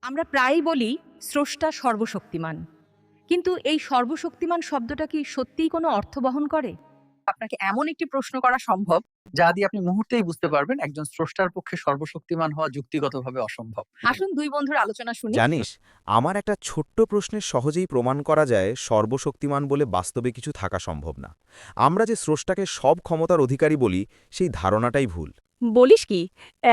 আমরা প্রায়ই বলি স্রষ্টা সর্বশক্তিমান, কিন্তু এই সর্বশক্তিমান শব্দটা কি সত্যিই কোনো অর্থ বহন করে? আপনাকে এমন একটি প্রশ্ন করা সম্ভব যা দিয়ে আপনি মুহূর্তেই বুঝতে পারবেন একজন স্রষ্টার পক্ষে সর্বশক্তিমান হওয়া যুক্তিগতভাবে অসম্ভব। আসুন দুই বন্ধুর আলোচনা শুনি। জানিস, আমার একটা ছোট্ট প্রশ্নের সহজেই প্রমাণ করা যায় সর্বশক্তিমান বলে বাস্তবে কিছু থাকা সম্ভব না। আমরা যে স্রষ্টাকে সব ক্ষমতার অধিকারী বলি, সেই ধারণাটাই ভুল। বলিস কি?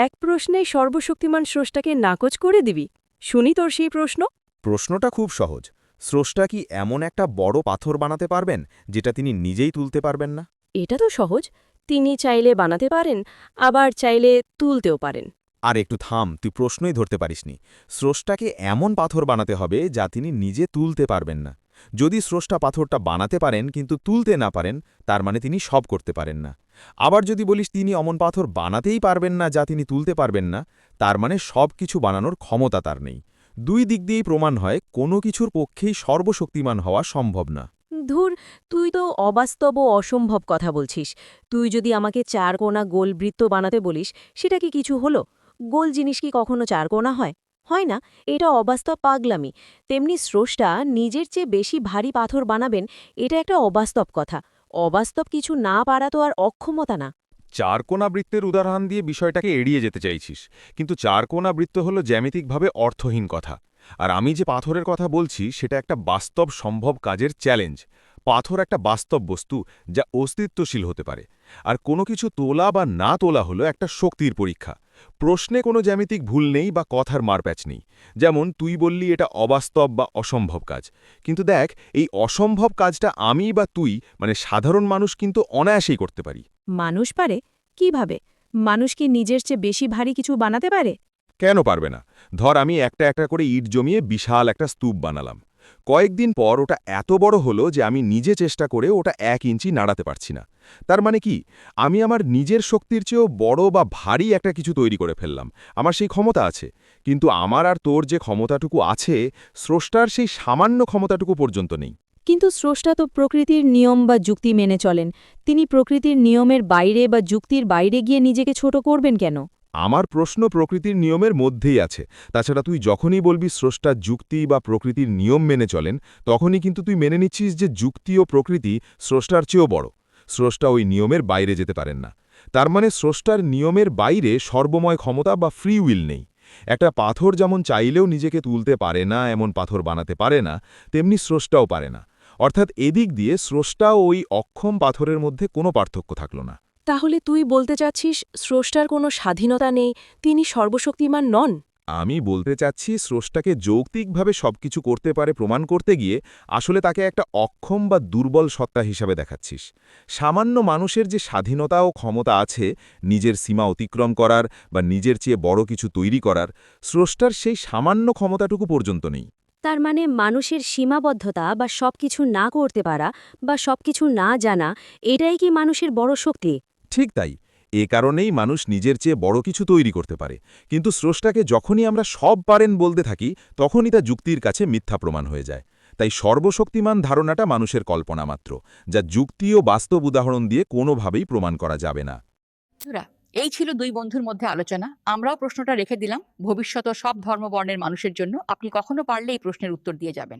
এক প্রশ্নে সর্বশক্তিমান স্রষ্টাকে নাকচ করে দিবি? শুনি তোর সেই প্রশ্ন। প্রশ্নটা খুব সহজ। স্রষ্টা কি এমন একটা বড় পাথর বানাতে পারবেন যেটা তিনি নিজেই তুলতে পারবেন না? এটা তো সহজ। তিনি চাইলে বানাতে পারেন, আবার চাইলে তুলতেও পারেন। আর একটু থাম, তুই প্রশ্নই ধরতে পারিসনি। স্রষ্টাকে এমন পাথর বানাতে হবে যা তিনি নিজে তুলতে পারবেন না। যদি স্রষ্টা পাথরটা বানাতে পারেন কিন্তু তুলতে না পারেন, তার মানে তিনি সব করতে পারেন না। আবার যদি বলিস তিনি অমন পাথর বানাতেই পারবেন না যা তিনি তুলতে পারবেন না, তার মানে সব কিছু বানানোর ক্ষমতা তার নেই। দুই দিক দিয়েই প্রমাণ হয় কোনো কিছুর পক্ষেই সর্বশক্তিমান হওয়া সম্ভব না। ধুর, তুই তো অবাস্তব ও অসম্ভব কথা বলছিস। তুই যদি আমাকে চারকোনা গোল বৃত্ত বানাতে বলিস, সেটা কি কিছু হলো? গোল জিনিস কি কখনো চারকোনা হয়? হয় না। এটা অবাস্তব পাগলামি। তেমনি স্রষ্টা নিজের চেয়ে বেশি ভারী পাথর বানাবেন, এটা একটা অবাস্তব কথা। অবাস্তব কিছু না পারা তো আর অক্ষমতা না। চারকোনা বৃত্তের উদাহরণ দিয়ে বিষয়টাকে এড়িয়ে যেতে চাইছিস, কিন্তু চারকোনা বৃত্ত হল জ্যামিতিকভাবে অর্থহীন কথা। আর আমি যে পাথরের কথা বলছি সেটা একটা বাস্তব সম্ভব কাজের চ্যালেঞ্জ। পাথর একটা বাস্তব বস্তু যা অস্তিত্বশীল হতে পারে। আর কোনো কিছু তোলা বা না তোলা হলো একটা শক্তির পরীক্ষা। প্রশ্নে কোনো জ্যামিতিক ভুল নেই বা কথার মারপ্যাচ নেই। যেমন তুই বললি এটা অবাস্তব বা অসম্ভব কাজ, কিন্তু দেখ, এই অসম্ভব কাজটা আমি বা তুই মানে সাধারণ মানুষ কিন্তু অনায়াসেই করতে পারি। মানুষ পারে? কিভাবে? মানুষ কি নিজের চেয়ে বেশি ভারী কিছু বানাতে পারে? কেন পারবে না? ধর আমি একটা একটা করে ইট জমিয়ে বিশাল একটা স্তূপ বানালাম। কয়েকদিন পর ওটা এত বড় হলো যে আমি নিজে চেষ্টা করে ওটা 1 ইঞ্চি নাড়াতে পারছি না। তার মানে কি? আমি আমার নিজের শক্তির চেয়েও বড় বা ভারী একটা কিছু তৈরি করে ফেললাম। আমার সেই ক্ষমতা আছে। কিন্তু আমার আর তোর যে ক্ষমতাটুকু আছে, স্রষ্টার সেই সামান্য ক্ষমতাটুকু পর্যন্ত নেই। কিন্তু স্রষ্টা তো প্রকৃতির নিয়ম বা যুক্তি মেনে চলেন। তিনি প্রকৃতির নিয়মের বাইরে বা যুক্তির বাইরে গিয়ে নিজেকে ছোট করবেন কেন? আমার প্রশ্ন প্রকৃতির নিয়মের মধ্যেই আছে। তাছাড়া তুই যখনই বলবি স্রষ্টার যুক্তি বা প্রকৃতির নিয়ম মেনে চলেন, তখনই কিন্তু তুই মেনে নিচ্ছিস যে যুক্তি ও প্রকৃতি স্রষ্টার চেয়েও বড়। স্রষ্টা ওই নিয়মের বাইরে যেতে পারেন না। তার মানে স্রষ্টার নিয়মের বাইরে সর্বময় ক্ষমতা বা ফ্রি উইল নেই। একটা পাথর যেমন চাইলেও নিজেকে তুলতে পারে না, এমন পাথর বানাতে পারে না, তেমনি স্রষ্টাও পারে না। অর্থাৎ এদিক দিয়ে স্রষ্টা ও ওই অক্ষম পাথরের মধ্যে কোনো পার্থক্য থাকল না। তাহলে তুই বলতে চাচ্ছিস স্রষ্টার কোনো স্বাধীনতা নেই, তিনি সর্বশক্তিমান নন? আমি বলতে চাচ্ছি স্রষ্টাকে যৌক্তিকভাবে সবকিছু করতে পারে প্রমাণ করতে গিয়ে আসলে তাকে একটা অক্ষম বা দুর্বল সত্তা হিসাবে দেখাচ্ছিস। সামান্য মানুষের যে স্বাধীনতা ও ক্ষমতা আছে নিজের সীমা অতিক্রম করার বা নিজের চেয়ে বড় কিছু তৈরি করার, স্রষ্টার সেই সামান্য ক্ষমতাটুকু পর্যন্ত নেই। তার মানে মানুষের সীমাবদ্ধতা বা সবকিছু না করতে পারা বা সবকিছু না জানা, এটাই কি মানুষের বড় শক্তি? ঠিক তাই। এ কারণেই মানুষ নিজের চেয়ে বড় কিছু তৈরি করতে পারে। কিন্তু স্রষ্টাকে যখনই আমরা সব পারেন বলতে থাকি, তখনই তা যুক্তির কাছে মিথ্যা প্রমাণ হয়ে যায়। তাই সর্বশক্তিমান ধারণাটা মানুষের কল্পনা মাত্র, যা যুক্তি ও বাস্তব উদাহরণ দিয়ে কোনোভাবেই প্রমাণ করা যাবে না। বন্ধুরা, এই ছিল দুই বন্ধুর মধ্যে আলোচনা। আমরাও প্রশ্নটা রেখে দিলাম ভবিষ্যৎ ও সব ধর্মবর্ণের মানুষের জন্য। আপনি কখনো পারলে এই প্রশ্নের উত্তর দিয়ে যাবেন।